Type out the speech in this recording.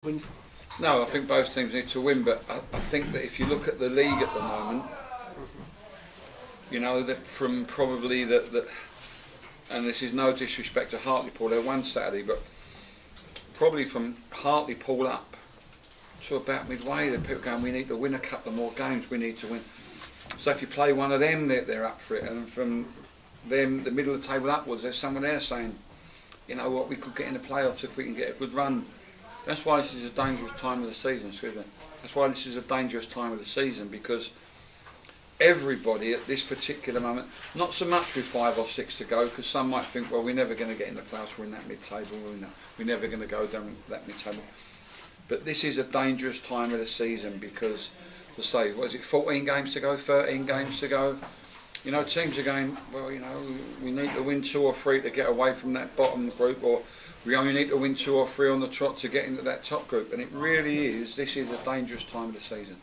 win? No, I think both teams need to win, but I think that if you look at the league at the moment, you know, that from probably that, and this is no disrespect to Hartlepool, they won Saturday, but probably from Hartlepool up to about midway, the people going, we need to win a couple more games, we need to win. So if you play one of them, they're up for it, and from them, the middle of the table upwards, there's someone there saying, you know what, we could get in the playoffs if we can get a good run. That's why this is a dangerous time of the season, excuse me. That's why this is a dangerous time of the season, because everybody at this particular moment, not so much with 5 or 6 to go, because some might think, well, we're never going to get in the playoffs, we're in that mid-table, we're never going to go down that mid-table. But this is a dangerous time of the season because, to say, what is it, 14 games to go, 13 games to go? You know, teams are going, well, you know, we need to win 2 or 3 to get away from that bottom group, or we only need to win 2 or 3 on the trot to get into that top group. And it really is, this is a dangerous time of the season.